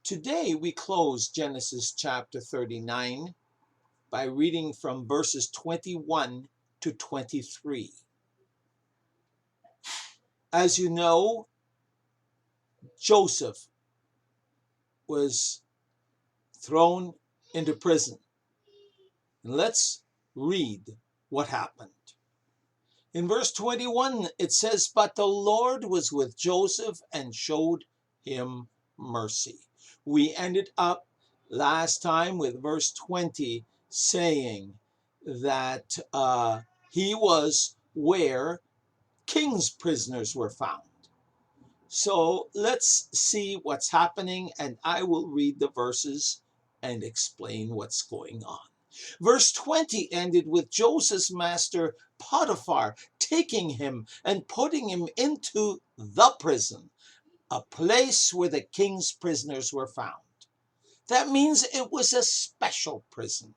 Today we close Genesis chapter 39 by reading from verses 21 to 23. As you know, Joseph was thrown into prison. And let's read what happened. In verse 21, it says, "But the Lord was with Joseph and showed him mercy." We ended up last time with verse 20 saying that he was where king's prisoners were found. So let's see what's happening, and I will read the verses and explain what's going on. Verse 20 ended with Joseph's master Potiphar taking him and putting him into the prison, a place where the king's prisoners were found. That means it was a special prison,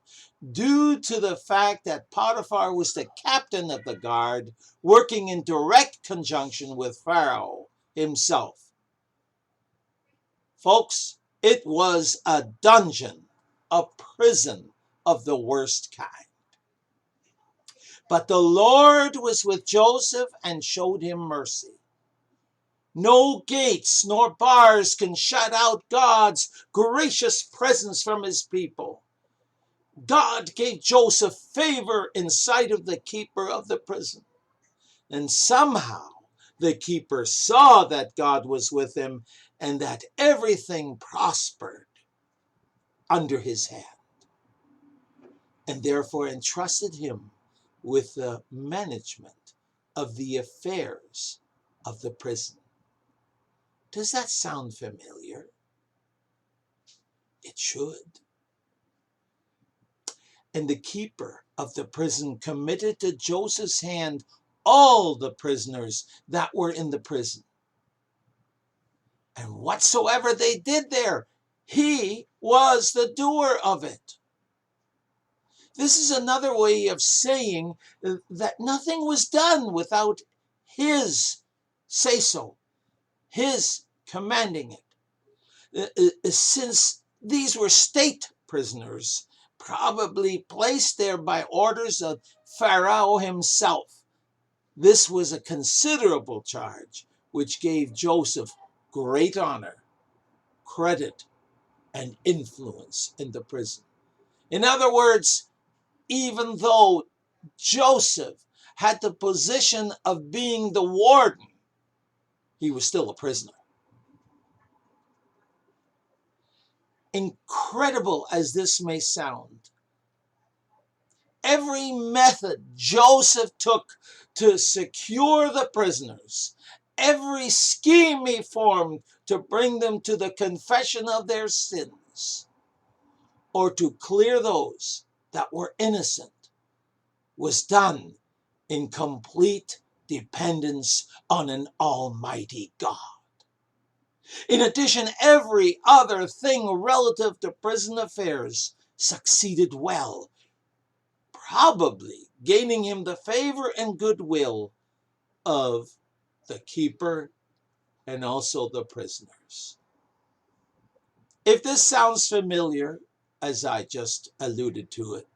due to the fact that Potiphar was the captain of the guard, working in direct conjunction with Pharaoh himself. Folks, it was a dungeon, a prison of the worst kind. But the Lord was with Joseph and showed him mercy. No gates nor bars can shut out God's gracious presence from his people. God gave Joseph favor in sight of the keeper of the prison. And somehow the keeper saw that God was with him and that everything prospered under his hand, and therefore entrusted him with the management of the affairs of the prison. Does that sound familiar? It should. And the keeper of the prison committed to Joseph's hand all the prisoners that were in the prison. And whatsoever they did there, he was the doer of it. This is another way of saying that nothing was done without his say-so, his commanding it. Since these were state prisoners, probably placed there by orders of Pharaoh himself, this was a considerable charge, which gave Joseph great honor, credit, and influence in the prison. In other words, even though Joseph had the position of being the warden, he was still a prisoner. Incredible as this may sound, every method Joseph took to secure the prisoners, every scheme he formed to bring them to the confession of their sins, or to clear those that were innocent, was done in complete dependence on an almighty God. In addition, every other thing relative to prison affairs succeeded well, probably gaining him the favor and goodwill of the keeper and also the prisoners. If this sounds familiar, as I just alluded to it,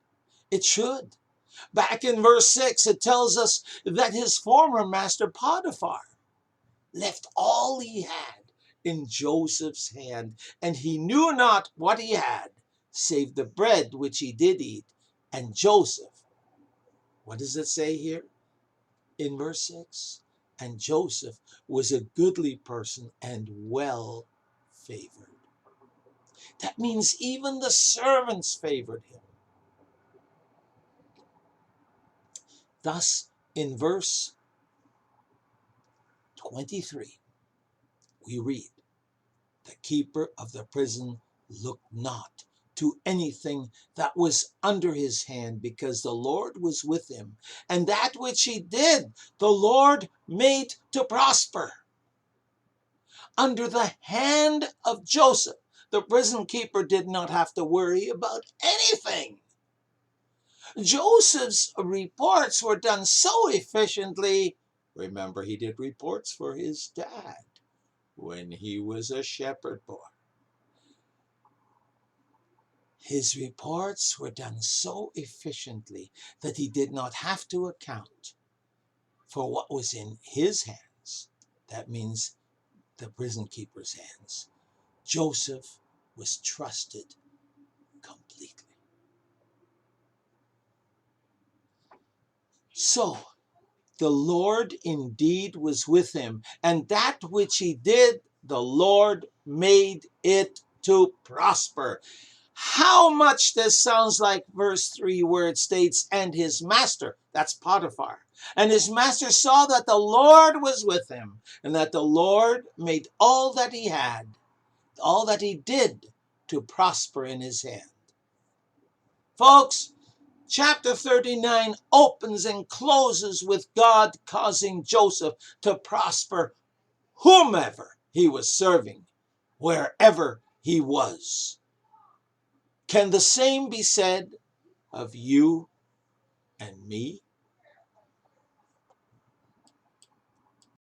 it should. Back in verse 6, it tells us that his former master Potiphar left all he had in Joseph's hand, and he knew not what he had, save the bread which he did eat. And Joseph, what does it say here in verse 6? And Joseph was a goodly person and well favored. That means even the servants favored him. Thus, in verse 23, we read, "The keeper of the prison looked not to anything that was under his hand, because the Lord was with him, and that which he did, the Lord made to prosper." Under the hand of Joseph, the prison keeper did not have to worry about anything. Joseph's reports were done so efficiently. Remember, he did reports for his dad when he was a shepherd boy. His reports were done so efficiently that he did not have to account for what was in his hands. That means the prison keeper's hands. Joseph was trusted completely. So, the Lord indeed was with him, and that which he did, the Lord made it to prosper. How much this sounds like verse 3 where it states, and his master, that's Potiphar, and his master saw that the Lord was with him, and that the Lord made all that he had, all that he did, to prosper in his hand. Folks, chapter 39 opens and closes with God causing Joseph to prosper whomever he was serving, wherever he was. Can the same be said of you and me?